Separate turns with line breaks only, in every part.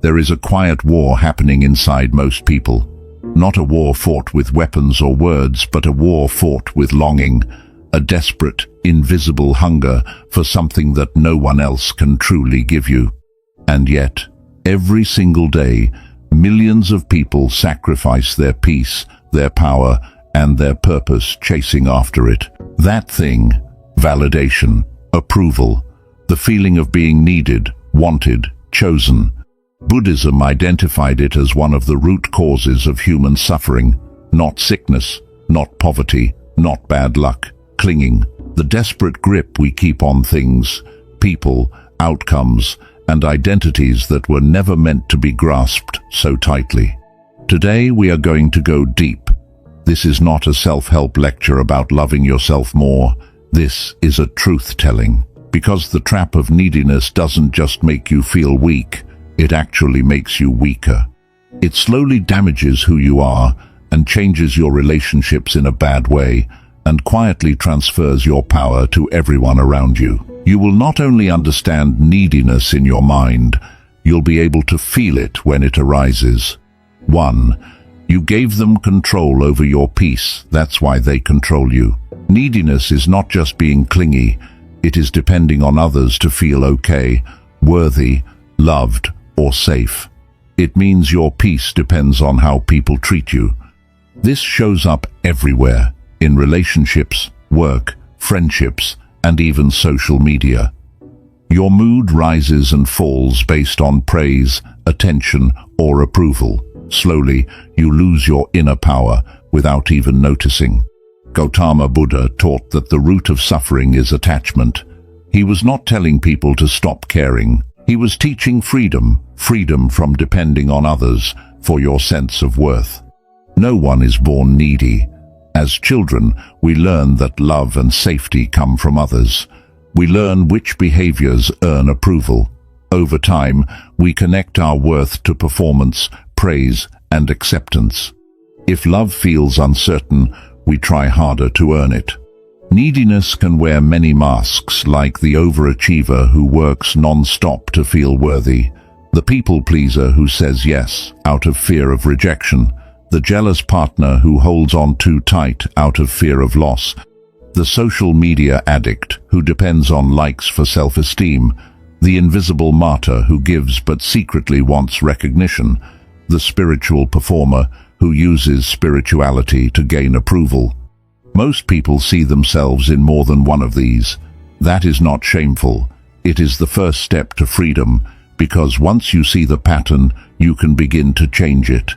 There is a quiet war happening inside most people. Not a war fought with weapons or words, but a war fought with longing, a desperate, invisible hunger for something that no one else can truly give you. And yet, every single day, millions of people sacrifice their peace, their power, and their purpose chasing after it. That thing, validation, approval, the feeling of being needed, wanted, chosen. Buddhism identified it as one of the root causes of human suffering, not sickness, not poverty, not bad luck, clinging, the desperate grip we keep on things, people, outcomes, and identities that were never meant to be grasped so tightly. Today we are going to go deep. This is not a self-help lecture about loving yourself more. This is a truth-telling. Because the trap of neediness doesn't just make you feel weak, it actually makes you weaker. It slowly damages who you are and changes your relationships in a bad way, and quietly transfers your power to everyone around you. You will not only understand neediness in your mind, you'll be able to feel it when it arises. 1. You gave them control over your peace. That's why they control you. Neediness is not just being clingy. It is depending on others to feel okay, worthy, loved, or safe. It means your peace depends on how people treat you. This shows up everywhere, in relationships, work, friendships, and even social media. Your mood rises and falls based on praise, attention, or approval. Slowly, you lose your inner power without even noticing. Gautama Buddha taught that the root of suffering is attachment. He was not telling people to stop caring. He was teaching freedom, freedom from depending on others for your sense of worth. No one is born needy. As children, we learn that love and safety come from others. We learn which behaviors earn approval. Over time, we connect our worth to performance, praise, and acceptance. If love feels uncertain, we try harder to earn it. Neediness can wear many masks, like the overachiever who works non-stop to feel worthy, the people-pleaser who says yes out of fear of rejection, the jealous partner who holds on too tight out of fear of loss, the social media addict who depends on likes for self-esteem, the invisible martyr who gives but secretly wants recognition, the spiritual performer who uses spirituality to gain approval. Most people see themselves in more than one of these. That is not shameful. It is the first step to freedom, because once you see the pattern, you can begin to change it.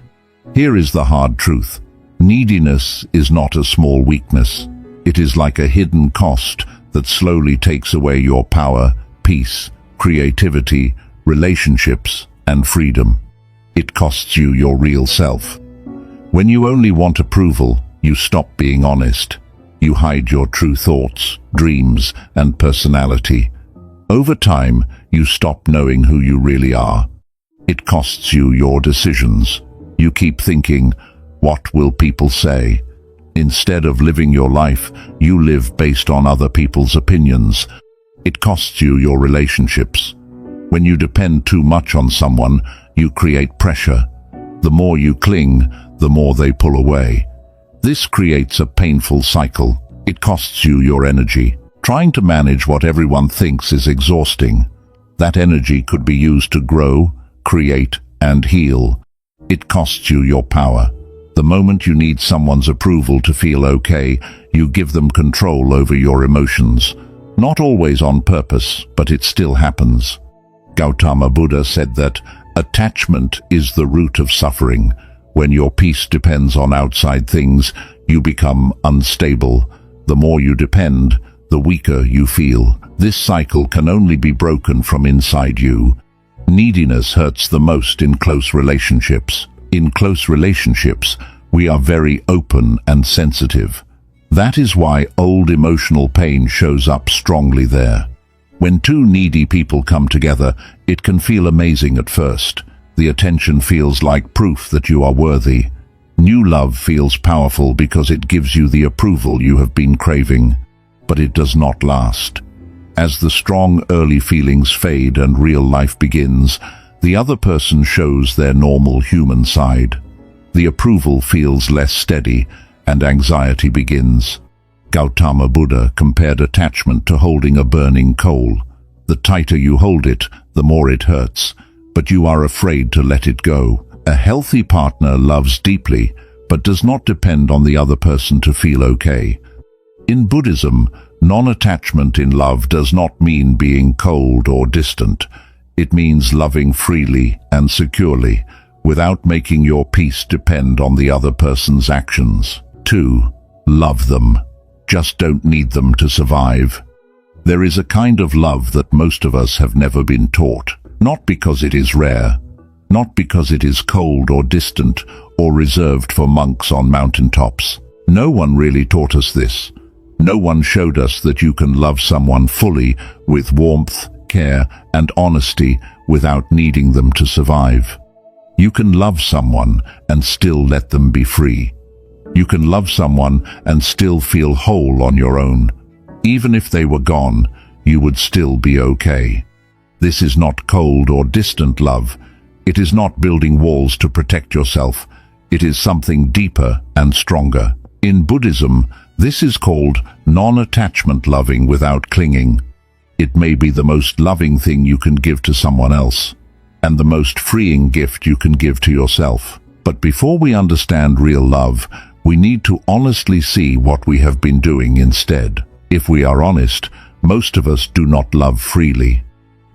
Here is the hard truth. Neediness is not a small weakness. It is like a hidden cost that slowly takes away your power, peace, creativity, relationships, and freedom. It costs you your real self. When you only want approval, you stop being honest. You hide your true thoughts, dreams, and personality. Over time, you stop knowing who you really are. It costs you your decisions. You keep thinking, what will people say? Instead of living your life, you live based on other people's opinions. It costs you your relationships. When you depend too much on someone, you create pressure. The more you cling, the more they pull away. This creates a painful cycle. It costs you your energy. Trying to manage what everyone thinks is exhausting. That energy could be used to grow, create, and heal. It costs you your power. The moment you need someone's approval to feel okay, you give them control over your emotions. Not always on purpose, but it still happens. Gautama Buddha said that attachment is the root of suffering. When your peace depends on outside things, you become unstable. The more you depend, the weaker you feel. This cycle can only be broken from inside you. Neediness hurts the most in close relationships. In close relationships, we are very open and sensitive. That is why old emotional pain shows up strongly there. When two needy people come together, it can feel amazing at first. The attention feels like proof that you are worthy. New love feels powerful because it gives you the approval you have been craving. But it does not last. As the strong early feelings fade and real life begins, The other person shows their normal human side. The approval feels less steady, and anxiety begins. Gautama Buddha compared attachment to holding a burning coal. The tighter you hold it, the more it hurts, but you are afraid to let it go. A healthy partner loves deeply, but does not depend on the other person to feel okay. In Buddhism, non-attachment in love does not mean being cold or distant. It means loving freely and securely, without making your peace depend on the other person's actions. 2. Love them. Just don't need them to survive. There is a kind of love that most of us have never been taught, not because it is rare, not because it is cold or distant or reserved for monks on mountaintops. No one really taught us this. No one showed us that you can love someone fully, with warmth, care, and honesty, without needing them to survive. You can love someone and still let them be free. You can love someone and still feel whole on your own. Even if they were gone, you would still be okay. This is not cold or distant love. It is not building walls to protect yourself. It is something deeper and stronger. In Buddhism, this is called non-attachment loving without clinging. It may be the most loving thing you can give to someone else, and the most freeing gift you can give to yourself. But before we understand real love, we need to honestly see what we have been doing instead. If we are honest, most of us do not love freely.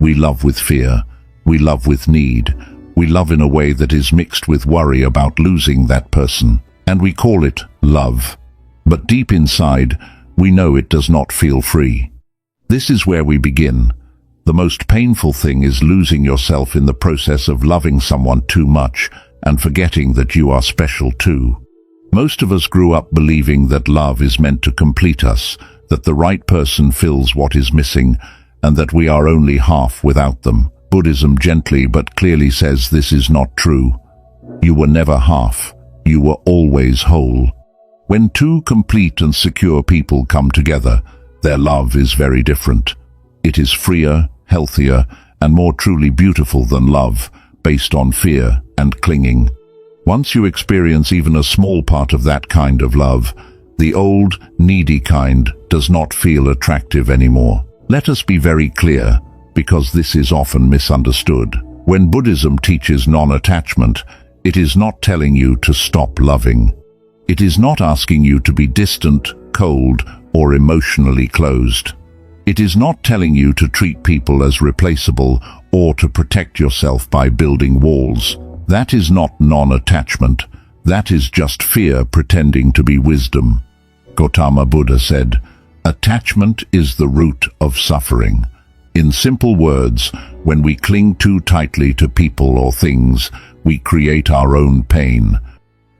We love with fear. We love with need. We love in a way that is mixed with worry about losing that person. And we call it love. But deep inside, we know it does not feel free. This is where we begin. The most painful thing is losing yourself in the process of loving someone too much and forgetting that you are special too. Most of us grew up believing that love is meant to complete us, that the right person fills what is missing, and that we are only half without them. Buddhism gently but clearly says this is not true. You were never half. You were always whole. When two complete and secure people come together, their love is very different. It is freer, healthier, and more truly beautiful than love, based on fear and clinging. Once you experience even a small part of that kind of love, the old, needy kind does not feel attractive anymore. Let us be very clear, because this is often misunderstood. When Buddhism teaches non-attachment, it is not telling you to stop loving. It is not asking you to be distant, cold, or emotionally closed. It is not telling you to treat people as replaceable or to protect yourself by building walls. That is not non-attachment. That is just fear pretending to be wisdom. Gautama Buddha said, "Attachment is the root of suffering." In simple words, when we cling too tightly to people or things, we create our own pain.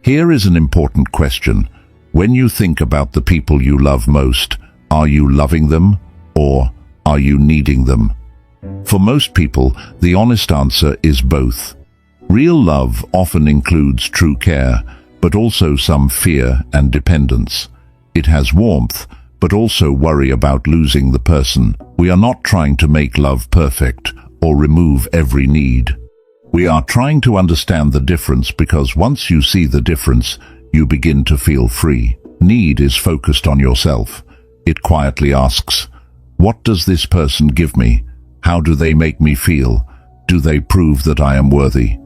Here is an important question. When you think about the people you love most, are you loving them or are you needing them? For most people, the honest answer is both. Real love often includes true care, but also some fear and dependence. It has warmth, but also worry about losing the person. We are not trying to make love perfect or remove every need. We are trying to understand the difference, because once you see the difference, you begin to feel free. Need is focused on yourself. It quietly asks, what does this person give me? How do they make me feel? Do they prove that I am worthy?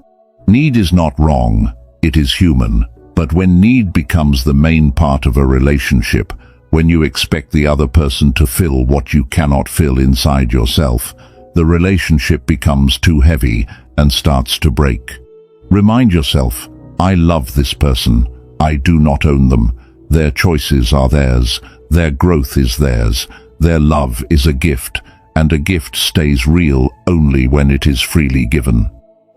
Need is not wrong, it is human. But when need becomes the main part of a relationship, when you expect the other person to fill what you cannot fill inside yourself, the relationship becomes too heavy and starts to break. Remind yourself, I love this person. I do not own them. Their choices are theirs. Their growth is theirs. Their love is a gift, and a gift stays real only when it is freely given.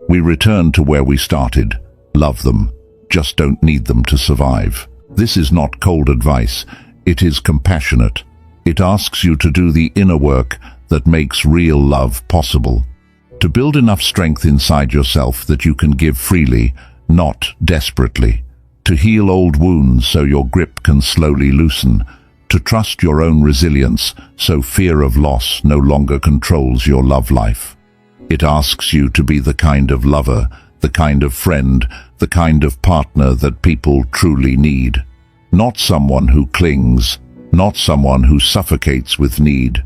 We return to where we started. Love them. Just don't need them to survive. This is not cold advice. It is compassionate. It asks you to do the inner work that makes real love possible. To build enough strength inside yourself that you can give freely, not desperately. To heal old wounds so your grip can slowly loosen. To trust your own resilience so fear of loss no longer controls your love life. It asks you to be the kind of lover, the kind of friend, the kind of partner that people truly need. Not someone who clings, not someone who suffocates with need,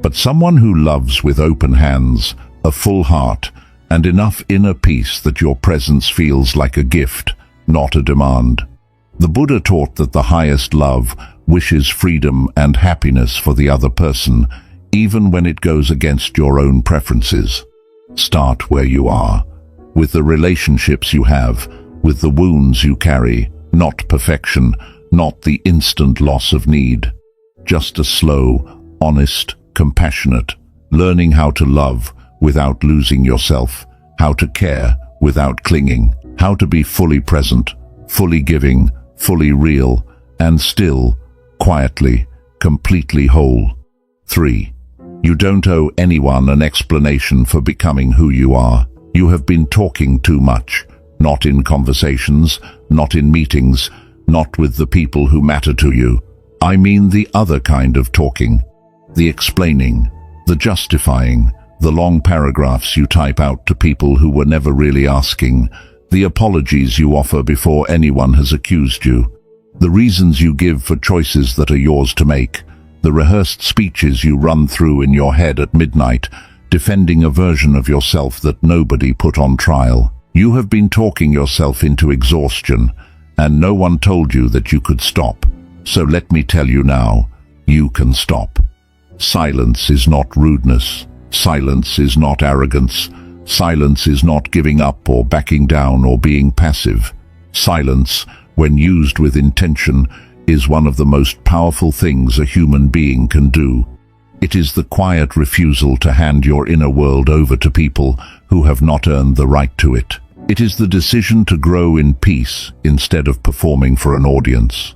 but someone who loves with open hands, a full heart, and enough inner peace that your presence feels like a gift, not a demand. The Buddha taught that the highest love wishes freedom and happiness for the other person, even when it goes against your own preferences. Start where you are, with the relationships you have, with the wounds you carry, not perfection, not the instant loss of need. Just a slow, honest, compassionate, learning how to love without losing yourself, how to care without clinging, how to be fully present, fully giving, fully real, and still, quietly, completely whole. 3. You don't owe anyone an explanation for becoming who you are. You have been talking too much, not in conversations, not in meetings, not with the people who matter to you. I mean the other kind of talking, the explaining, the justifying, the long paragraphs you type out to people who were never really asking, the apologies you offer before anyone has accused you, the reasons you give for choices that are yours to make, the rehearsed speeches you run through in your head at midnight, defending a version of yourself that nobody put on trial. You have been talking yourself into exhaustion, and no one told you that you could stop. So let me tell you now, you can stop. Silence is not rudeness. Silence is not arrogance. Silence is not giving up or backing down or being passive. Silence, when used with intention, is one of the most powerful things a human being can do. It is the quiet refusal to hand your inner world over to people who have not earned the right to it. It is the decision to grow in peace instead of performing for an audience.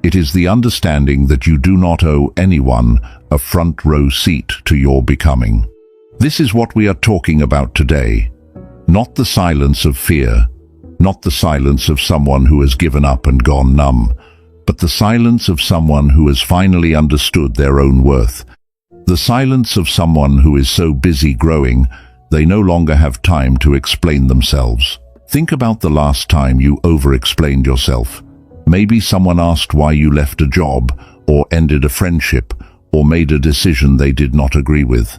It is the understanding that you do not owe anyone a front row seat to your becoming. This is what we are talking about today. Not the silence of fear, not the silence of someone who has given up and gone numb, but the silence of someone who has finally understood their own worth. The silence of someone who is so busy growing, they no longer have time to explain themselves. Think about the last time you over-explained yourself. Maybe someone asked why you left a job, or ended a friendship, or made a decision they did not agree with.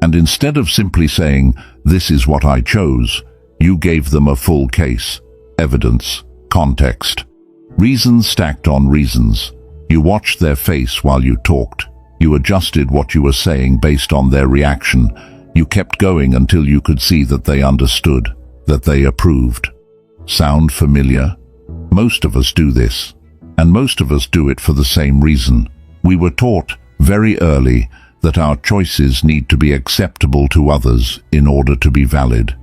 And instead of simply saying, "This is what I chose," you gave them a full case, evidence, context. Reasons stacked on reasons. You watched their face while you talked. You adjusted what you were saying based on their reaction. You kept going until you could see that they understood, that they approved. Sound familiar? Most of us do this, and most of us do it for the same reason. We were taught very early that our choices need to be acceptable to others in order to be valid.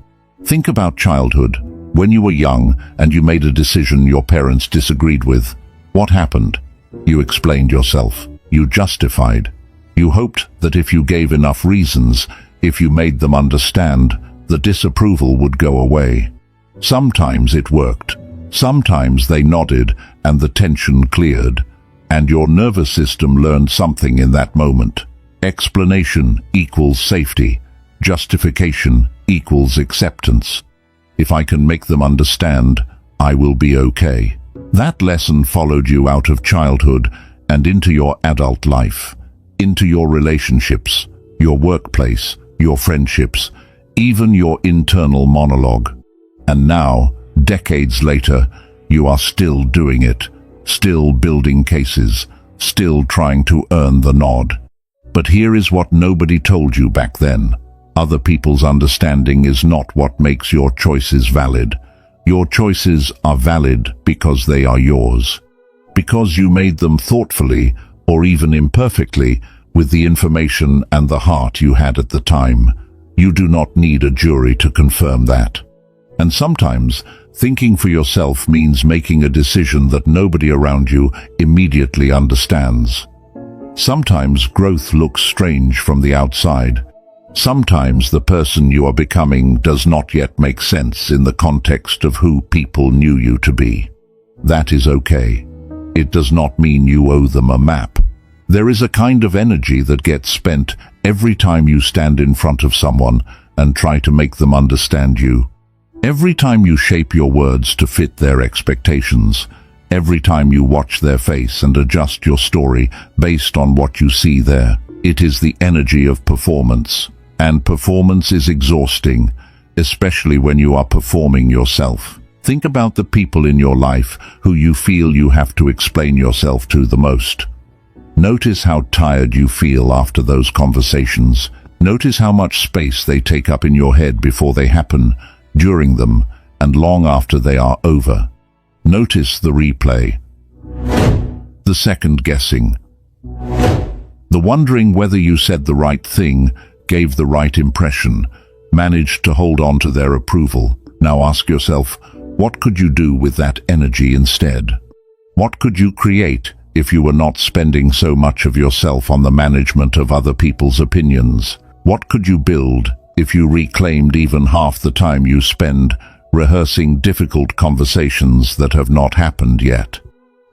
Think about childhood. When you were young and you made a decision your parents disagreed with, what happened? You explained yourself. You justified. You hoped that if you gave enough reasons, if you made them understand, the disapproval would go away. Sometimes it worked. Sometimes they nodded and the tension cleared, and your nervous system learned something in that moment. Explanation equals safety. Justification equals acceptance. If I can make them understand, I will be okay. That lesson followed you out of childhood and into your adult life, into your relationships, your workplace, your friendships, even your internal monologue. And now, decades later, you are still doing it, still building cases, still trying to earn the nod. But here is what nobody told you back then. Other people's understanding is not what makes your choices valid. Your choices are valid because they are yours. Because you made them thoughtfully, or even imperfectly, with the information and the heart you had at the time. You do not need a jury to confirm that. And sometimes, thinking for yourself means making a decision that nobody around you immediately understands. Sometimes growth looks strange from the outside. Sometimes the person you are becoming does not yet make sense in the context of who people knew you to be. That is okay. It does not mean you owe them a map. There is a kind of energy that gets spent every time you stand in front of someone, and try to make them understand you. Every time you shape your words to fit their expectations, every time you watch their face and adjust your story based on what you see there, it is the energy of performance. And performance is exhausting, especially when you are performing yourself. Think about the people in your life who you feel you have to explain yourself to the most. Notice how tired you feel after those conversations. Notice how much space they take up in your head before they happen, during them, and long after they are over. Notice the replay, the second guessing, the wondering whether you said the right thing, gave the right impression, managed to hold on to their approval. Now ask yourself, what could you do with that energy instead? What could you create if you were not spending so much of yourself on the management of other people's opinions? What could you build if you reclaimed even half the time you spend rehearsing difficult conversations that have not happened yet?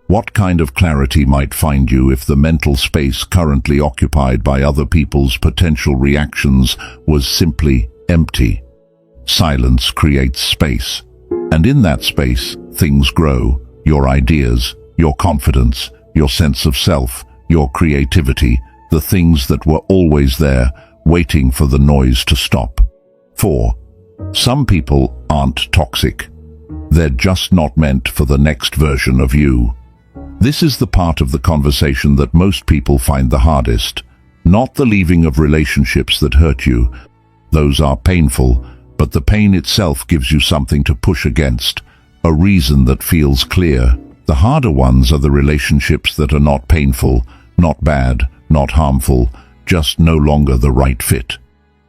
What kind of clarity might find you if the mental space currently occupied by other people's potential reactions was simply empty? Silence creates space, and in that space, things grow. Your ideas, your confidence, your sense of self, your creativity, the things that were always there, waiting for the noise to stop. 4. Some people aren't toxic. They're just not meant for the next version of you. This is the part of the conversation that most people find the hardest. Not the leaving of relationships that hurt you. Those are painful, but the pain itself gives you something to push against, a reason that feels clear. The harder ones are the relationships that are not painful, not bad, not harmful, just no longer the right fit.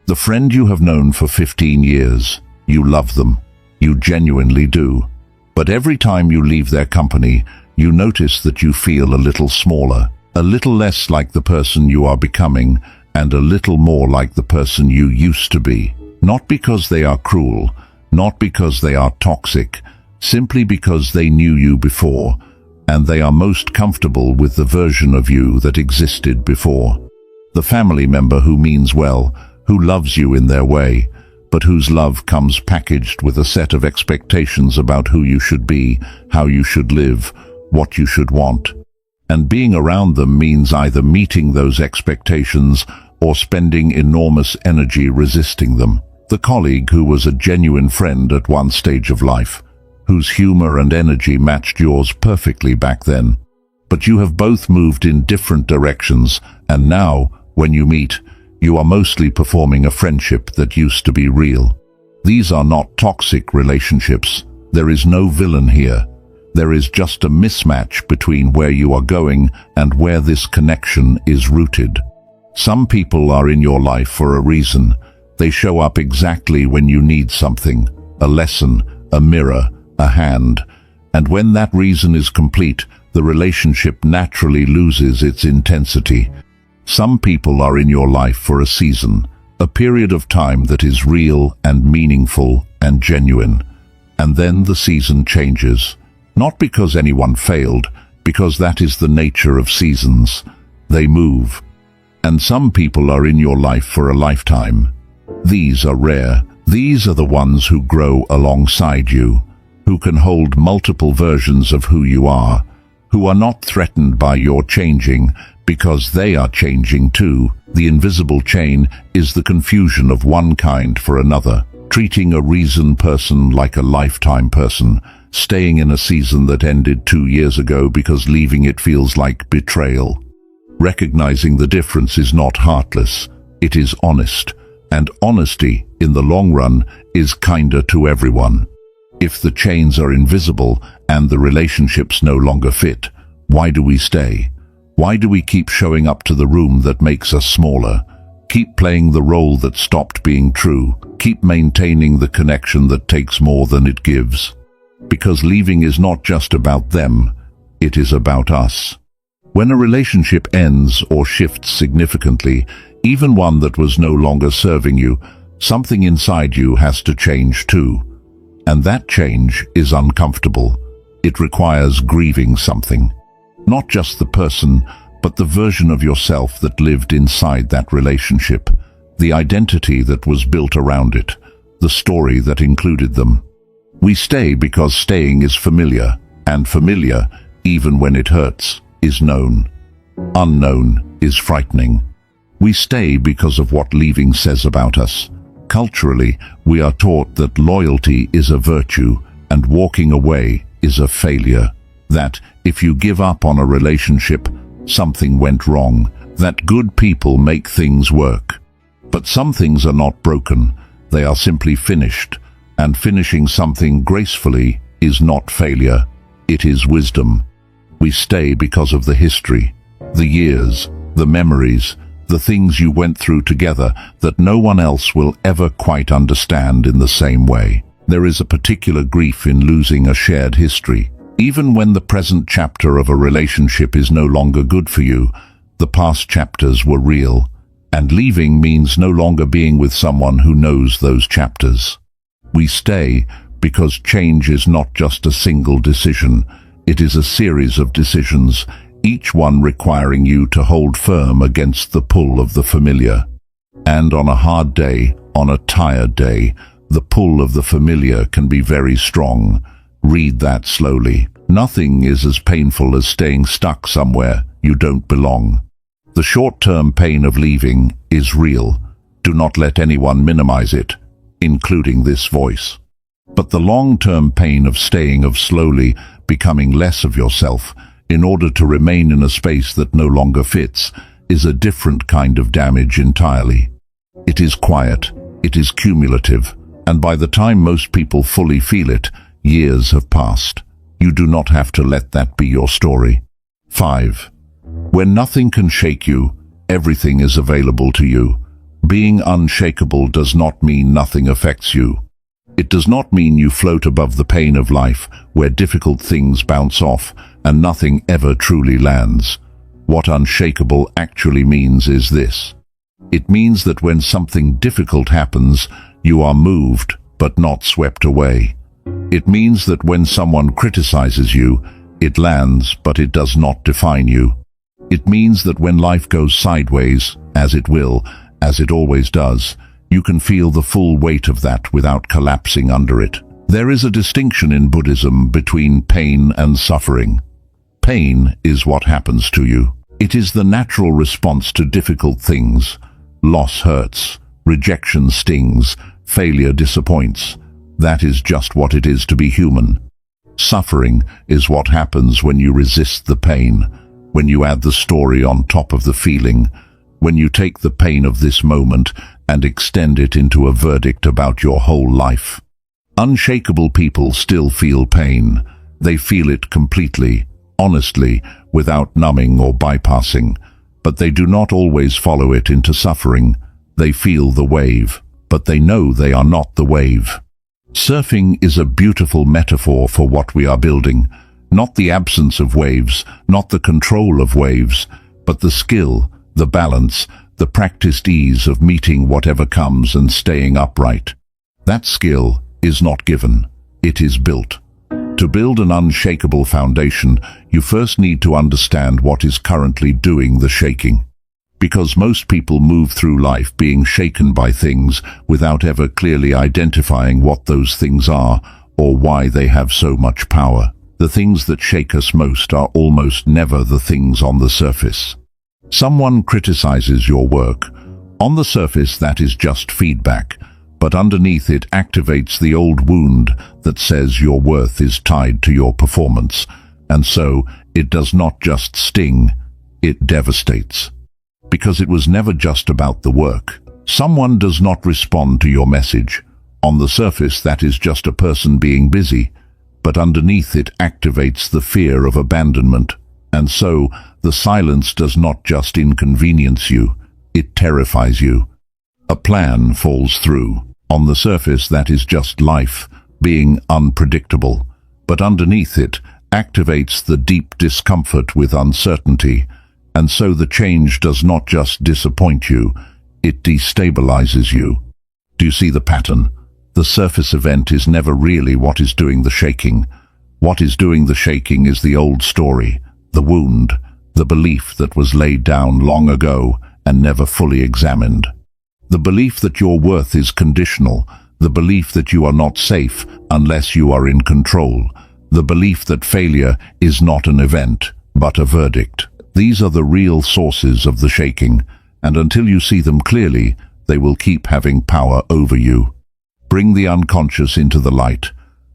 The friend you have known for 15 years, you love them, you genuinely do. But every time you leave their company, you notice that you feel a little smaller, a little less like the person you are becoming, and a little more like the person you used to be. Not because they are cruel, not because they are toxic, simply because they knew you before, and they are most comfortable with the version of you that existed before. The family member who means well, who loves you in their way, but whose love comes packaged with a set of expectations about who you should be, how you should live, what you should want. And being around them means either meeting those expectations or spending enormous energy resisting them. The colleague who was a genuine friend at one stage of life, whose humor and energy matched yours perfectly back then. But you have both moved in different directions, and now, when you meet, you are mostly performing a friendship that used to be real. These are not toxic relationships. There is no villain here. There is just a mismatch between where you are going and where this connection is rooted. Some people are in your life for a reason. They show up exactly when you need something, a lesson, a mirror, a hand. And when that reason is complete, the relationship naturally loses its intensity. Some people are in your life for a season, a period of time that is real and meaningful and genuine. And then the season changes. Not because anyone failed, because that is the nature of seasons. They move. And some people are in your life for a lifetime. These are rare. These are the ones who grow alongside you, who can hold multiple versions of who you are, who are not threatened by your changing because they are changing too. The invisible chain is the confusion of one kind for another, treating a reason person like a lifetime person, staying in a season that ended 2 years ago because leaving it feels like betrayal. Recognizing the difference is not heartless, it is honest, and honesty, in the long run, is kinder to everyone. If the chains are invisible and the relationships no longer fit, why do we stay? Why do we keep showing up to the room that makes us smaller? Keep playing the role that stopped being true? Keep maintaining the connection that takes more than it gives? Because leaving is not just about them, it is about us. When a relationship ends or shifts significantly, even one that was no longer serving you, something inside you has to change too. And that change is uncomfortable. It requires grieving something. Not just the person, but the version of yourself that lived inside that relationship. the identity that was built around it, the story that included them. We stay because staying is familiar, and familiar, even when it hurts, is known. Unknown is frightening. We stay because of what leaving says about us. Culturally, we are taught that loyalty is a virtue and walking away is a failure. That if you give up on a relationship, something went wrong. That good people make things work. But some things are not broken, they are simply finished. And finishing something gracefully is not failure, it is wisdom. We stay because of the history, the years, the memories, the things you went through together that no one else will ever quite understand in the same way. There is a particular grief in losing a shared history. Even when the present chapter of a relationship is no longer good for you, the past chapters were real, and leaving means no longer being with someone who knows those chapters. We stay because change is not just a single decision, it is a series of decisions, each one requiring you to hold firm against the pull of the familiar. And on a hard day, on a tired day, the pull of the familiar can be very strong. Read that slowly. Nothing is as painful as staying stuck somewhere you don't belong. The short-term pain of leaving is real. Do not let anyone minimize it, including this voice. But the long-term pain of staying, of slowly becoming less of yourself in order to remain in a space that no longer fits, is a different kind of damage entirely. It is quiet, it is cumulative, and by the time most people fully feel it, years have passed. You do not have to let that be your story. 5. When nothing can shake you, everything is available to you. Being unshakable does not mean nothing affects you. It does not mean you float above the pain of life, where difficult things bounce off and nothing ever truly lands. What unshakable actually means is this. It means that when something difficult happens, you are moved but not swept away. It means that when someone criticizes you, it lands but it does not define you. It means that when life goes sideways, as it will, as it always does, you can feel the full weight of that without collapsing under it. There is a distinction in Buddhism between pain and suffering. Pain is what happens to you. It is the natural response to difficult things. Loss hurts, rejection stings, failure disappoints. That is just what it is to be human. Suffering is what happens when you resist the pain, when you add the story on top of the feeling, when you take the pain of this moment and extend it into a verdict about your whole life. Unshakable people still feel pain. They feel it completely, honestly, without numbing or bypassing. But they do not always follow it into suffering. They feel the wave, but they know they are not the wave. Surfing is a beautiful metaphor for what we are building. Not the absence of waves, not the control of waves, but the skill, the balance, the practiced ease of meeting whatever comes and staying upright. That skill is not given, it is built. To build an unshakable foundation, you first need to understand what is currently doing the shaking. Because most people move through life being shaken by things without ever clearly identifying what those things are or why they have so much power. The things that shake us most are almost never the things on the surface. Someone criticizes your work. On the surface, that is just feedback, but underneath it activates the old wound that says your worth is tied to your performance, and so it does not just sting, it devastates. Because it was never just about the work. Someone does not respond to your message. On the surface, that is just a person being busy, but underneath it activates the fear of abandonment, and so the silence does not just inconvenience you, it terrifies you. A plan falls through. On the surface, that is just life, being unpredictable, but underneath it activates the deep discomfort with uncertainty, and so the change does not just disappoint you, it destabilizes you. Do you see the pattern? The surface event is never really what is doing the shaking. What is doing the shaking is the old story, the wound, the belief that was laid down long ago and never fully examined. The belief that your worth is conditional, the belief that you are not safe unless you are in control, the belief that failure is not an event, but a verdict. These are the real sources of the shaking, and until you see them clearly, they will keep having power over you. Bring the unconscious into the light.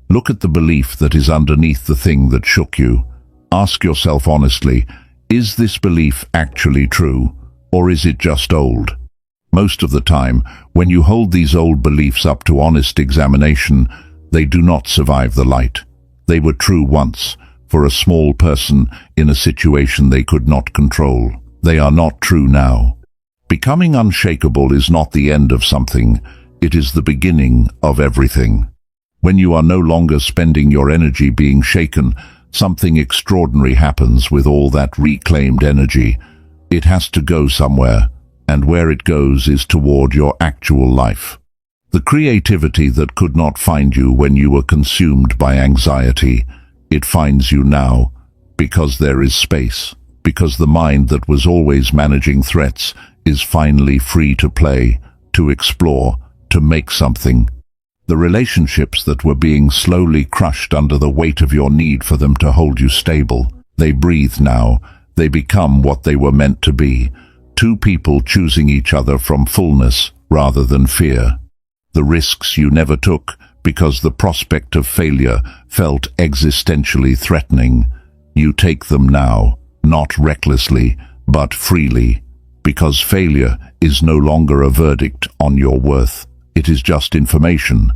Look at the belief that is underneath the thing that shook you. Ask yourself honestly, is this belief actually true, or is it just old? Most of the time, when you hold these old beliefs up to honest examination, they do not survive the light. They were true once, for a small person in a situation they could not control. They are not true now. Becoming unshakable is not the end of something, it is the beginning of everything. When you are no longer spending your energy being shaken, something extraordinary happens with all that reclaimed energy. It has to go somewhere, and where it goes is toward your actual life. The creativity that could not find you when you were consumed by anxiety, it finds you now, because there is space, because the mind that was always managing threats is finally free to play, to explore, to make something. The relationships that were being slowly crushed under the weight of your need for them to hold you stable, they breathe now, they become what they were meant to be, two people choosing each other from fullness rather than fear. The risks you never took because the prospect of failure felt existentially threatening, you take them now, not recklessly, but freely, because failure is no longer a verdict on your worth. It is just information.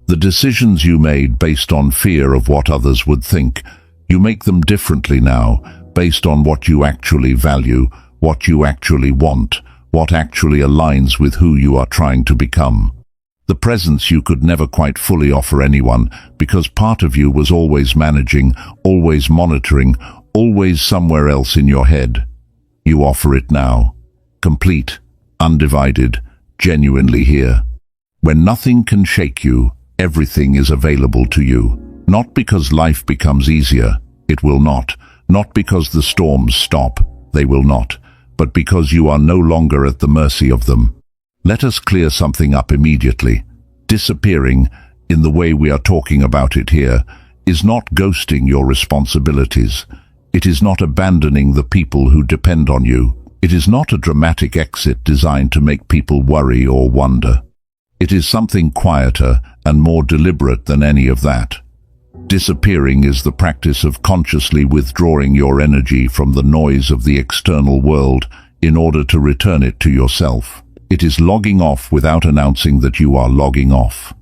The decisions you made based on fear of what others would think, you make them differently now, based on what you actually value, what you actually want, what actually aligns with who you are trying to become. The presence you could never quite fully offer anyone, because part of you was always managing, always monitoring, always somewhere else in your head. You offer it now, complete, undivided, genuinely here. When nothing can shake you, everything is available to you. Not because life becomes easier, it will not. Not because the storms stop, they will not. But because you are no longer at the mercy of them. Let us clear something up immediately. Disappearing, in the way we are talking about it here, is not ghosting your responsibilities. It is not abandoning the people who depend on you. It is not a dramatic exit designed to make people worry or wonder. It is something quieter and more deliberate than any of that. Disappearing is the practice of consciously withdrawing your energy from the noise of the external world in order to return it to yourself. It is logging off without announcing that you are logging off.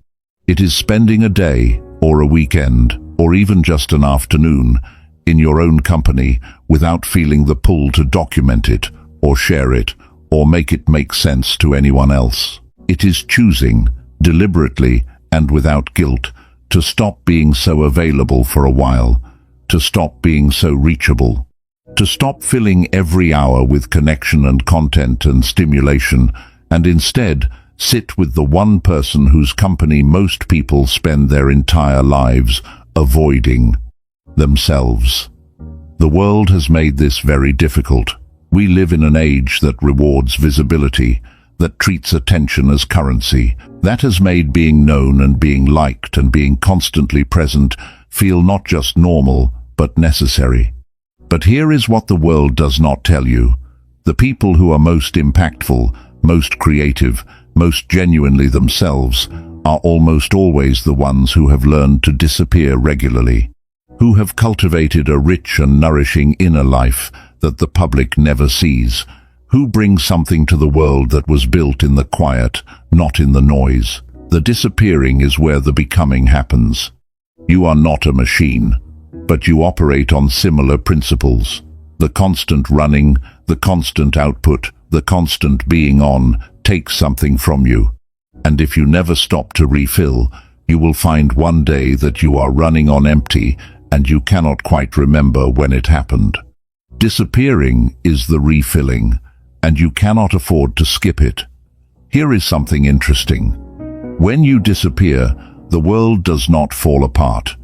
It is spending a day, or a weekend, or even just an afternoon, in your own company without feeling the pull to document it, or share it, or make it make sense to anyone else. It is choosing, deliberately and without guilt, to stop being so available for a while, to stop being so reachable, to stop filling every hour with connection and content and stimulation, and instead sit with the one person whose company most people spend their entire lives avoiding: themselves. The world has made this very difficult. We live in an age that rewards visibility, that treats attention as currency. That has made being known and being liked and being constantly present feel not just normal, but necessary. But here is what the world does not tell you. The people who are most impactful, most creative, most genuinely themselves, are almost always the ones who have learned to disappear regularly, who have cultivated a rich and nourishing inner life that the public never sees, who bring something to the world that was built in the quiet, not in the noise. The disappearing is where the becoming happens. You are not a machine, but you operate on similar principles. The constant running, the constant output, the constant being on takes something from you. And if you never stop to refill, you will find one day that you are running on empty and you cannot quite remember when it happened. Disappearing is the refilling, and you cannot afford to skip it. Here is something interesting. When you disappear, the world does not fall apart.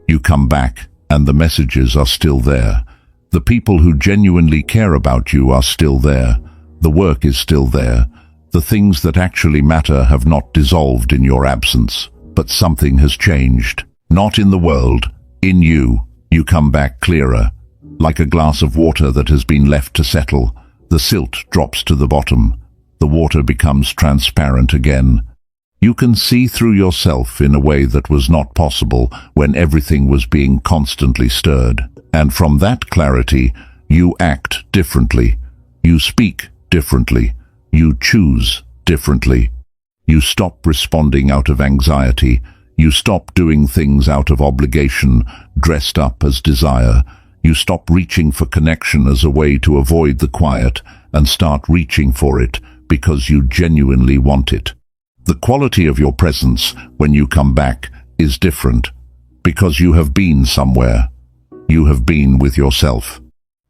You come back, and the messages are still there. The people who genuinely care about you are still there. The work is still there. The things that actually matter have not dissolved in your absence, but something has changed. Not in the world, in you. You come back clearer. Like a glass of water that has been left to settle, the silt drops to the bottom. The water becomes transparent again. You can see through yourself in a way that was not possible when everything was being constantly stirred. And from that clarity, you act differently. You speak differently. You choose differently. You stop responding out of anxiety. You stop doing things out of obligation, dressed up as desire. You stop reaching for connection as a way to avoid the quiet and start reaching for it because you genuinely want it. The quality of your presence when you come back is different because you have been somewhere. You have been with yourself.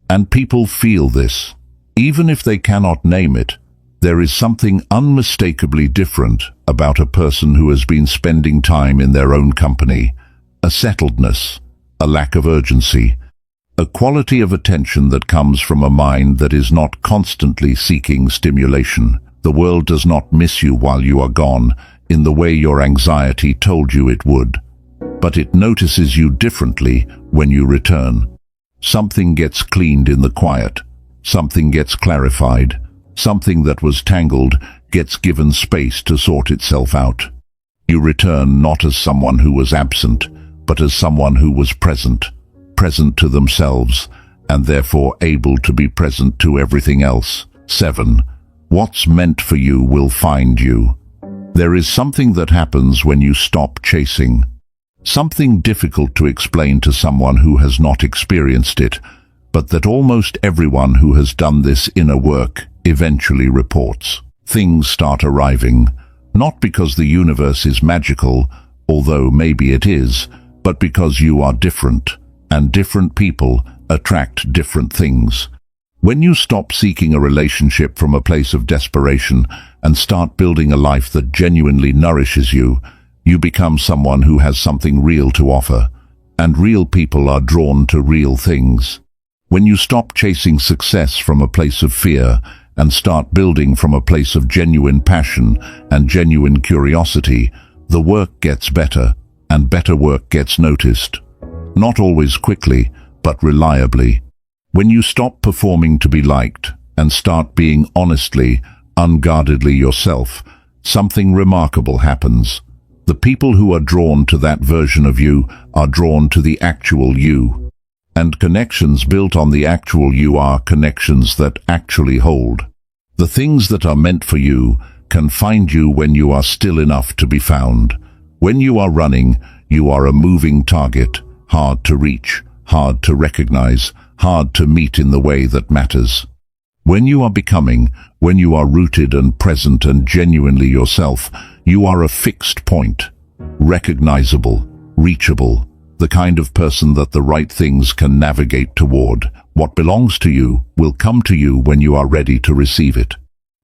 And people feel this. Even if they cannot name it, there is something unmistakably different about a person who has been spending time in their own company. A settledness, a lack of urgency, a quality of attention that comes from a mind that is not constantly seeking stimulation. The world does not miss you while you are gone in the way your anxiety told you it would. But it notices you differently when you return. Something gets cleaned in the quiet. Something gets clarified. Something that was tangled gets given space to sort itself out. You return not as someone who was absent, but as someone who was present to themselves, and therefore able to be present to everything else. 7. What's meant for you will find you. There is something that happens when you stop chasing. Something difficult to explain to someone who has not experienced it, but that almost everyone who has done this inner work eventually reports. Things start arriving, not because the universe is magical, although maybe it is, but because you are different, and different people attract different things. When you stop seeking a relationship from a place of desperation and start building a life that genuinely nourishes you, you become someone who has something real to offer, and real people are drawn to real things. When you stop chasing success from a place of fear and start building from a place of genuine passion and genuine curiosity, the work gets better, and better work gets noticed. Not always quickly, but reliably. When you stop performing to be liked and start being honestly, unguardedly yourself, something remarkable happens. The people who are drawn to that version of you are drawn to the actual you. And connections built on the actual you are connections that actually hold. The things that are meant for you can find you when you are still enough to be found. When you are running, you are a moving target, hard to reach, hard to recognize, hard to meet in the way that matters. When you are becoming, when you are rooted and present and genuinely yourself, you are a fixed point, recognizable, reachable, the kind of person that the right things can navigate toward. What belongs to you will come to you when you are ready to receive it.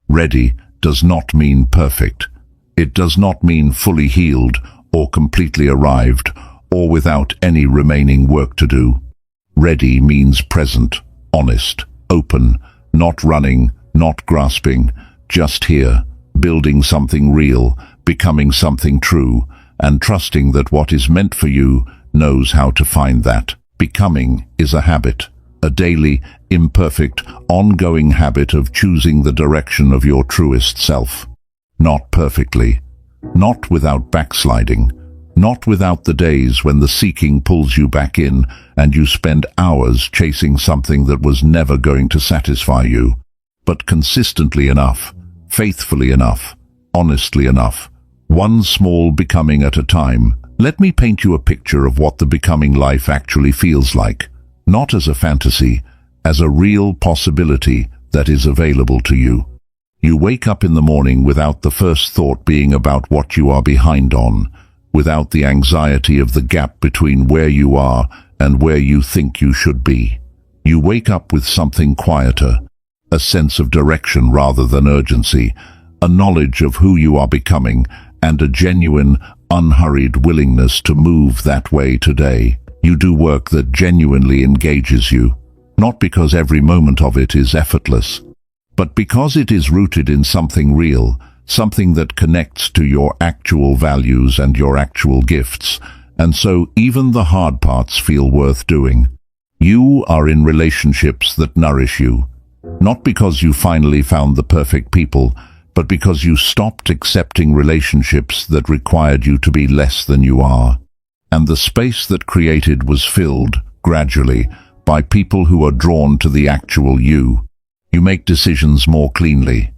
Ready does not mean perfect. It does not mean fully healed or completely arrived or without any remaining work to do. Ready means present, honest, open, not running, not grasping, just here, building something real, becoming something true, and trusting that what is meant for you knows how to find that. Becoming is a habit, a daily, imperfect, ongoing habit of choosing the direction of your truest self. Not perfectly, not without backsliding, not without the days when the seeking pulls you back in and you spend hours chasing something that was never going to satisfy you, but consistently enough, faithfully enough, honestly enough, one small becoming at a time. Let me paint you a picture of what the becoming life actually feels like, not as a fantasy, as a real possibility that is available to you. You wake up in the morning without the first thought being about what you are behind on, without the anxiety of the gap between where you are and where you think you should be. You wake up with something quieter, a sense of direction rather than urgency, a knowledge of who you are becoming, and a genuine, unhurried willingness to move that way today. You do work that genuinely engages you, not because every moment of it is effortless, but because it is rooted in something real, something that connects to your actual values and your actual gifts, and so even the hard parts feel worth doing. You are in relationships that nourish you, not because you finally found the perfect people, but because you stopped accepting relationships that required you to be less than you are. And the space that created was filled, gradually, by people who are drawn to the actual you. You make decisions more cleanly,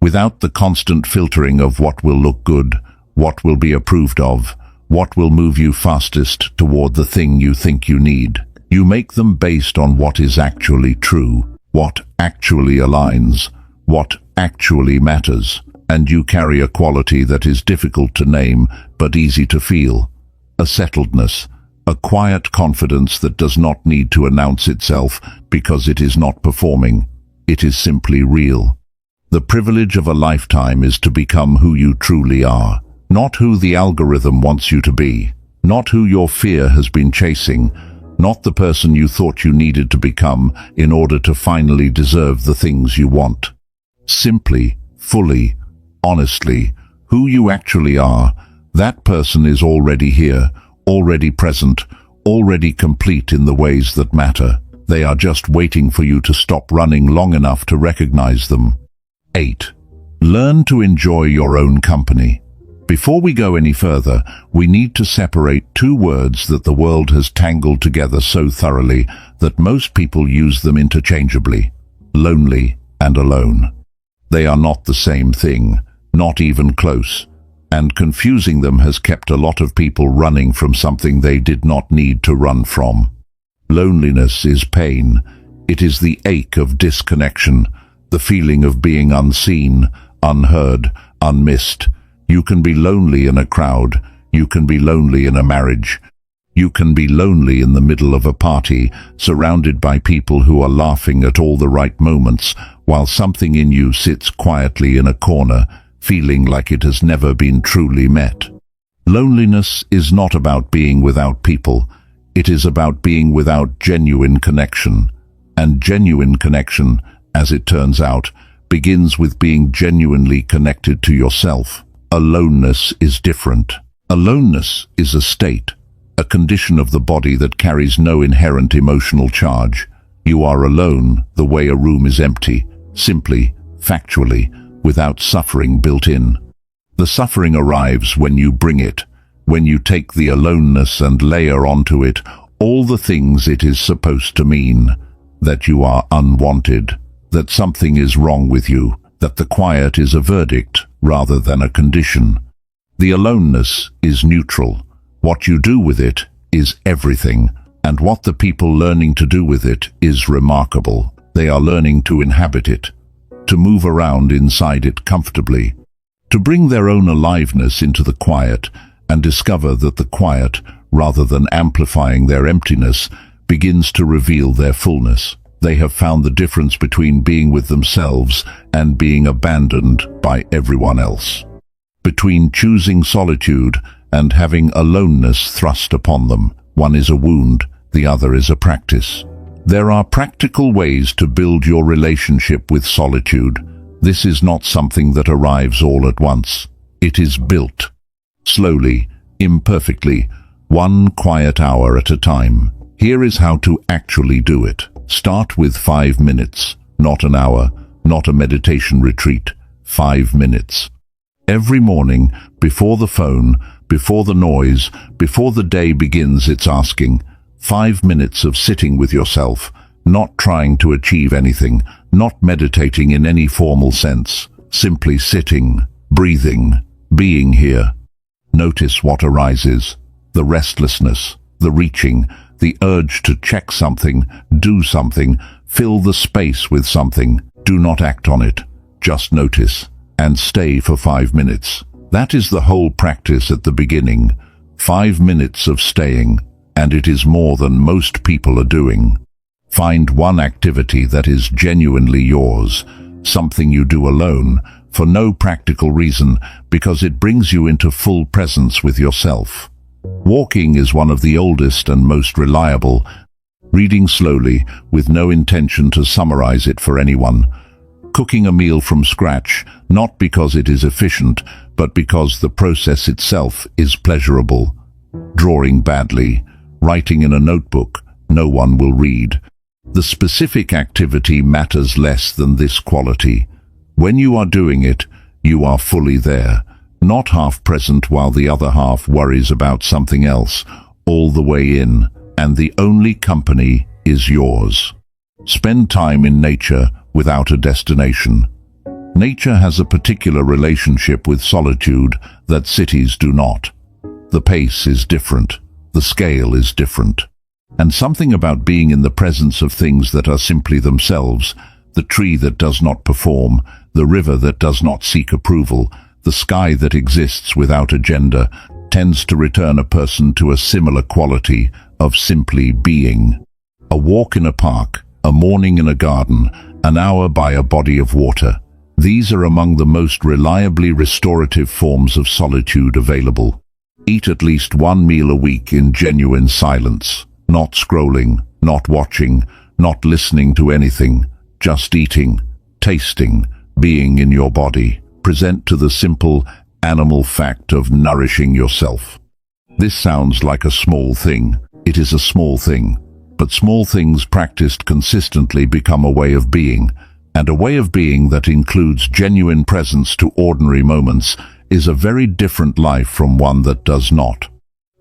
without the constant filtering of what will look good, what will be approved of, what will move you fastest toward the thing you think you need. You make them based on what is actually true, what actually aligns, what actually matters, and you carry a quality that is difficult to name but easy to feel. A settledness, a quiet confidence that does not need to announce itself because it is not performing. It is simply real. The privilege of a lifetime is to become who you truly are, not who the algorithm wants you to be, not who your fear has been chasing, not the person you thought you needed to become in order to finally deserve the things you want. Simply, fully, honestly, who you actually are. That person is already here, already present, already complete in the ways that matter. They are just waiting for you to stop running long enough to recognize them. 8. Learn to enjoy your own company. Before we go any further, we need to separate two words that the world has tangled together so thoroughly that most people use them interchangeably: lonely and alone. They are not the same thing, not even close, and confusing them has kept a lot of people running from something they did not need to run from. Loneliness is pain. It is the ache of disconnection, the feeling of being unseen, unheard, unmissed. You can be lonely in a crowd. You can be lonely in a marriage. You can be lonely in the middle of a party, surrounded by people who are laughing at all the right moments, while something in you sits quietly in a corner, feeling like it has never been truly met. Loneliness is not about being without people. It is about being without genuine connection. And genuine connection, as it turns out, begins with being genuinely connected to yourself. Aloneness is different. Aloneness is a state, a condition of the body that carries no inherent emotional charge. You are alone the way a room is empty, simply, factually, without suffering built in. The suffering arrives when you bring it, when you take the aloneness and layer onto it all the things it is supposed to mean: that you are unwanted, that something is wrong with you, that the quiet is a verdict rather than a condition. The aloneness is neutral. What you do with it is everything, and what the people learning to do with it is remarkable. They are learning to inhabit it, to move around inside it comfortably, to bring their own aliveness into the quiet and discover that the quiet, rather than amplifying their emptiness, begins to reveal their fullness. They have found the difference between being with themselves and being abandoned by everyone else, between choosing solitude and having aloneness thrust upon them. One is a wound, the other is a practice. There are practical ways to build your relationship with solitude. This is not something that arrives all at once. It is built, slowly, imperfectly, one quiet hour at a time. Here is how to actually do it. Start with 5 minutes, not an hour, not a meditation retreat. 5 minutes. Every morning, before the phone, before the noise, before the day begins its asking, 5 minutes of sitting with yourself, not trying to achieve anything, not meditating in any formal sense, simply sitting, breathing, being here. Notice what arises: the restlessness, the reaching, the urge to check something, do something, fill the space with something. Do not act on it, just notice, and stay for 5 minutes. That is the whole practice at the beginning. 5 minutes of staying, and it is more than most people are doing. Find one activity that is genuinely yours, something you do alone, for no practical reason, because it brings you into full presence with yourself. Walking is one of the oldest and most reliable. Reading slowly, with no intention to summarize it for anyone. Cooking a meal from scratch, not because it is efficient, but because the process itself is pleasurable. Drawing badly, writing in a notebook, no one will read. The specific activity matters less than this quality. When you are doing it, you are fully there, not half present while the other half worries about something else, all the way in, and the only company is yours. Spend time in nature without a destination. Nature has a particular relationship with solitude that cities do not. The pace is different, the scale is different. And something about being in the presence of things that are simply themselves, the tree that does not perform, the river that does not seek approval, the sky that exists without agenda, tends to return a person to a similar quality of simply being. A walk in a park, a morning in a garden, an hour by a body of water. These are among the most reliably restorative forms of solitude available. Eat at least one meal a week in genuine silence. Not scrolling, not watching, not listening to anything, just eating, tasting, being in your body. Present to the simple, animal fact of nourishing yourself. This sounds like a small thing. It is a small thing. But small things practiced consistently become a way of being, and a way of being that includes genuine presence to ordinary moments is a very different life from one that does not.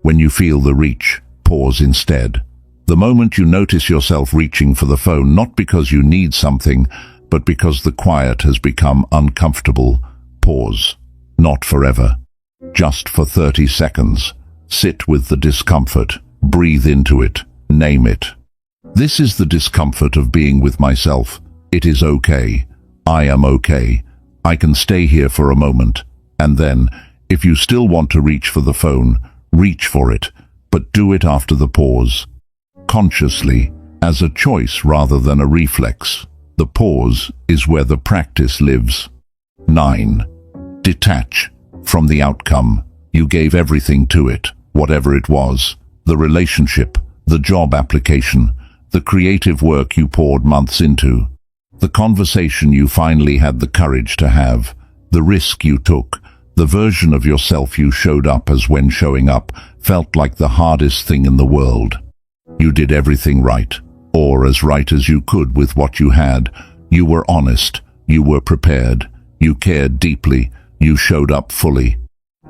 When you feel the reach, pause instead. The moment you notice yourself reaching for the phone, not because you need something, but because the quiet has become uncomfortable, pause. Not forever. Just for 30 seconds. Sit with the discomfort. Breathe into it. Name it. This is the discomfort of being with myself. It is okay. I am okay. I can stay here for a moment. And then, if you still want to reach for the phone, reach for it, but do it after the pause. Consciously, as a choice rather than a reflex. The pause is where the practice lives. 9. Detach from the outcome. You gave everything to it, whatever it was. The relationship, the job application, the creative work you poured months into. The conversation you finally had the courage to have. The risk you took. The version of yourself you showed up as when showing up felt like the hardest thing in the world. You did everything right, or as right as you could with what you had. You were honest, you were prepared, you cared deeply, you showed up fully.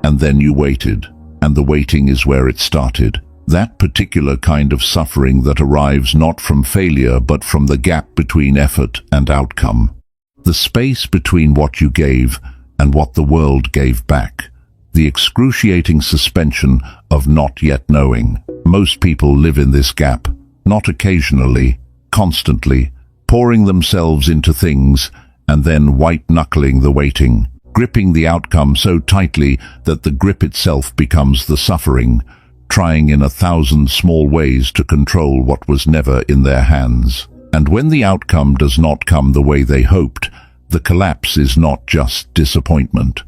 And then you waited, and the waiting is where it started. That particular kind of suffering that arrives not from failure but from the gap between effort and outcome. The space between what you gave and what the world gave back. The excruciating suspension of not yet knowing. Most people live in this gap, not occasionally, constantly, pouring themselves into things and then white-knuckling the waiting, gripping the outcome so tightly that the grip itself becomes the suffering, trying in 1,000 small ways to control what was never in their hands. And when the outcome does not come the way they hoped, the collapse is not just disappointment.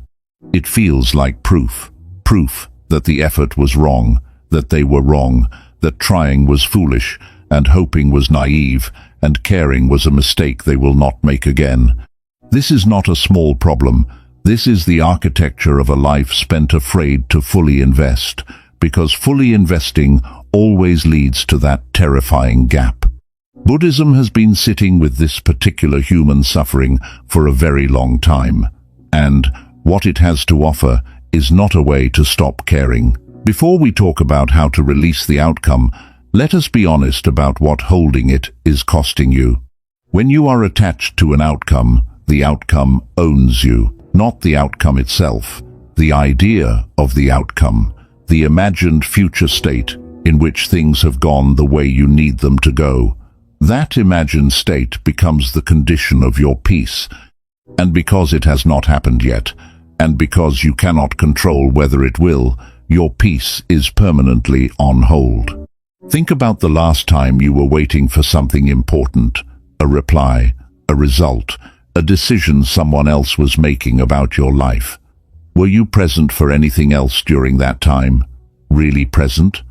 It feels like proof that the effort was wrong, that they were wrong, that trying was foolish, and hoping was naive, and caring was a mistake they will not make again. This is not a small problem. This is the architecture of a life spent afraid to fully invest, because fully investing always leads to that terrifying gap. Buddhism has been sitting with this particular human suffering for a very long time, and what it has to offer is not a way to stop caring. Before we talk about how to release the outcome, let us be honest about what holding it is costing you. When you are attached to an outcome, the outcome owns you, not the outcome itself. The idea of the outcome, the imagined future state in which things have gone the way you need them to go. That imagined state becomes the condition of your peace. And because it has not happened yet, and because you cannot control whether it will, your peace is permanently on hold. Think about the last time you were waiting for something important, a reply, a result, a decision someone else was making about your life. Were you present for anything else during that time? Really present?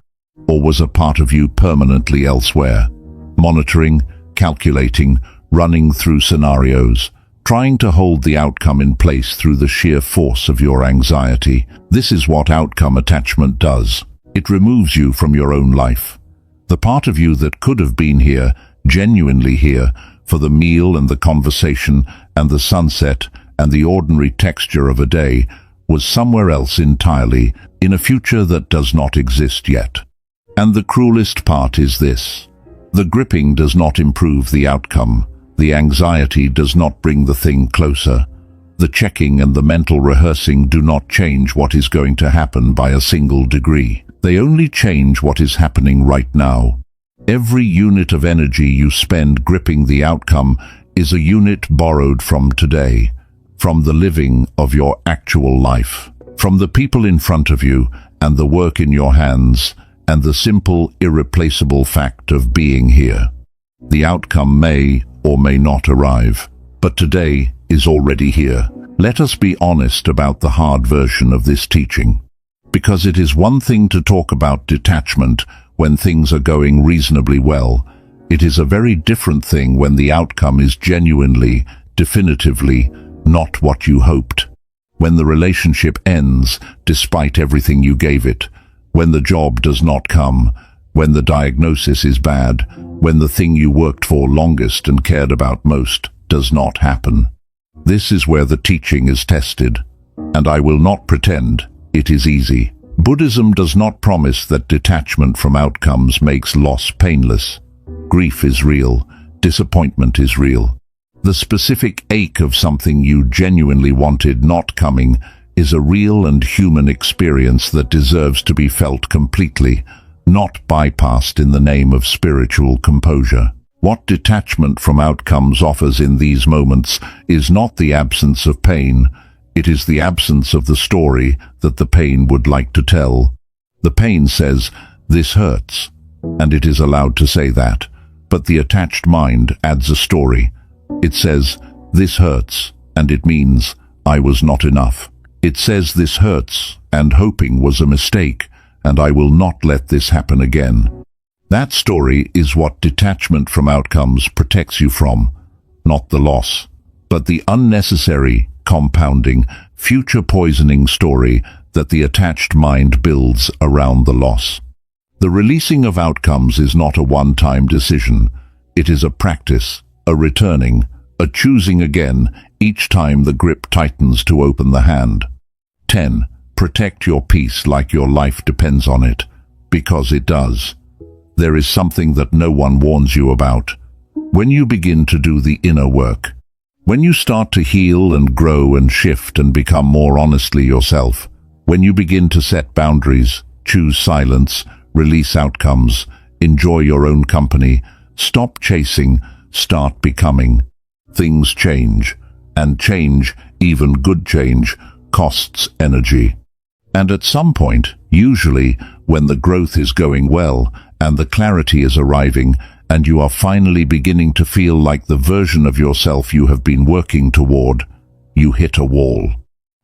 Or was a part of you permanently elsewhere? Monitoring, calculating, running through scenarios, trying to hold the outcome in place through the sheer force of your anxiety. This is what outcome attachment does. It removes you from your own life. The part of you that could have been here, genuinely here, for the meal and the conversation and the sunset and the ordinary texture of a day, was somewhere else entirely, in a future that does not exist yet. And the cruelest part is this: the gripping does not improve the outcome. The anxiety does not bring the thing closer. The checking and the mental rehearsing do not change what is going to happen by a single degree. They only change what is happening right now. Every unit of energy you spend gripping the outcome is a unit borrowed from today, from the living of your actual life, from the people in front of you and the work in your hands, and the simple, irreplaceable fact of being here. The outcome may or may not arrive, but today is already here. Let us be honest about the hard version of this teaching, because it is one thing to talk about detachment when things are going reasonably well. It is a very different thing when the outcome is genuinely, definitively, not what you hoped. When the relationship ends despite everything you gave it, when the job does not come, when the diagnosis is bad, when the thing you worked for longest and cared about most does not happen. This is where the teaching is tested, and I will not pretend it is easy. Buddhism does not promise that detachment from outcomes makes loss painless. Grief is real, disappointment is real. The specific ache of something you genuinely wanted not coming is a real and human experience that deserves to be felt completely, not bypassed in the name of spiritual composure. What detachment from outcomes offers in these moments is not the absence of pain, it is the absence of the story that the pain would like to tell. The pain says, "This hurts," and it is allowed to say that, but the attached mind adds a story. It says, "This hurts," and it means, "I was not enough." It says, "This hurts," and hoping was a mistake, and I will not let this happen again. That story is what detachment from outcomes protects you from, not the loss, but the unnecessary, compounding, future-poisoning story that the attached mind builds around the loss. The releasing of outcomes is not a one-time decision. It is a practice, a returning, a choosing again each time the grip tightens to open the hand. 10. Protect your peace like your life depends on it, because it does. There is something that no one warns you about. When you begin to do the inner work, when you start to heal and grow and shift and become more honestly yourself, when you begin to set boundaries, choose silence, release outcomes, enjoy your own company, stop chasing, start becoming, things change. And change, even good change, costs energy. And at some point, usually when the growth is going well and the clarity is arriving and you are finally beginning to feel like the version of yourself you have been working toward, you hit a wall.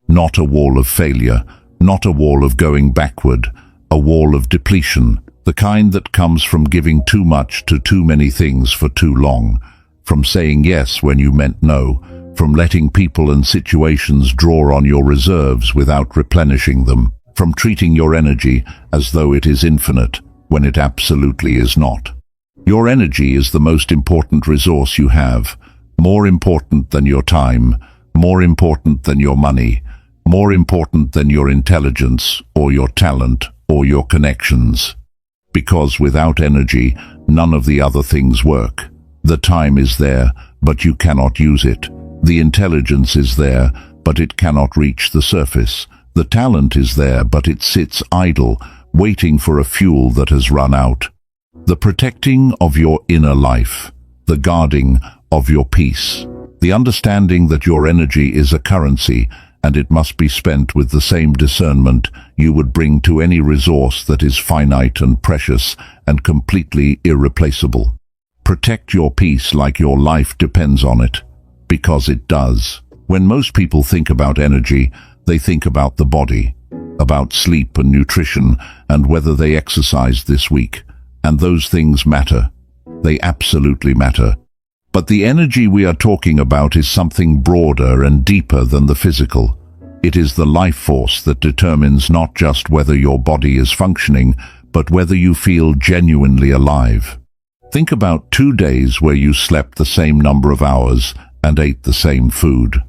Not a wall of failure, not a wall of going backward, a wall of depletion, the kind that comes from giving too much to too many things for too long, from saying yes when you meant no, from letting people and situations draw on your reserves without replenishing them, from treating your energy as though it is infinite when it absolutely is not. Your energy is the most important resource you have, more important than your time, more important than your money, more important than your intelligence or your talent or your connections. Because without energy, none of the other things work. The time is there, but you cannot use it. The intelligence is there, but it cannot reach the surface. The talent is there, but it sits idle, waiting for a fuel that has run out. The protecting of your inner life, the guarding of your peace, the understanding that your energy is a currency and it must be spent with the same discernment you would bring to any resource that is finite and precious and completely irreplaceable. Protect your peace like your life depends on it, because it does. When most people think about energy, they think about the body, about sleep and nutrition, and whether they exercised this week. And those things matter. They absolutely matter. But the energy we are talking about is something broader and deeper than the physical. It is the life force that determines not just whether your body is functioning, but whether you feel genuinely alive. Think about 2 days where you slept the same number of hours and ate the same food.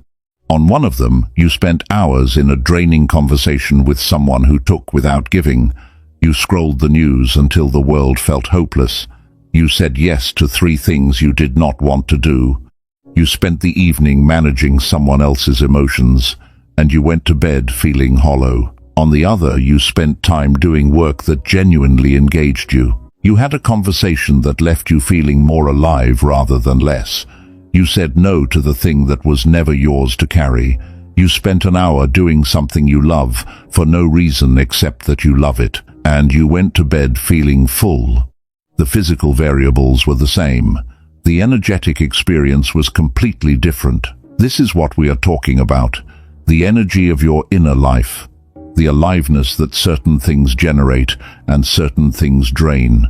On one of them, you spent hours in a draining conversation with someone who took without giving. You scrolled the news until the world felt hopeless. You said yes to 3 things you did not want to do. You spent the evening managing someone else's emotions, and you went to bed feeling hollow. On the other, you spent time doing work that genuinely engaged you. You had a conversation that left you feeling more alive rather than less. You said no to the thing that was never yours to carry. You spent an hour doing something you love for no reason except that you love it, and you went to bed feeling full. The physical variables were the same. The energetic experience was completely different. This is what we are talking about. The energy of your inner life. The aliveness that certain things generate and certain things drain.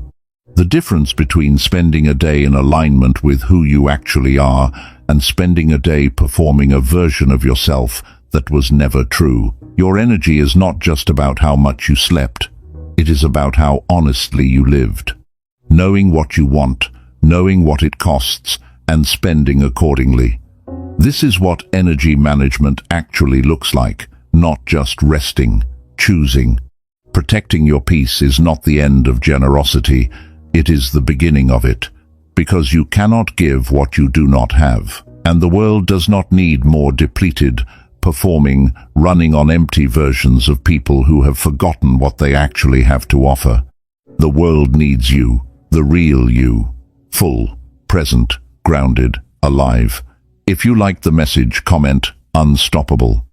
The difference between spending a day in alignment with who you actually are and spending a day performing a version of yourself that was never true. Your energy is not just about how much you slept. It is about how honestly you lived. Knowing what you want, knowing what it costs, and spending accordingly. This is what energy management actually looks like, not just resting, choosing. Protecting your peace is not the end of generosity, it is the beginning of it, because you cannot give what you do not have. And the world does not need more depleted, performing, running on empty versions of people who have forgotten what they actually have to offer. The world needs you, the real you, full, present, grounded, alive. If you like the message, comment, unstoppable.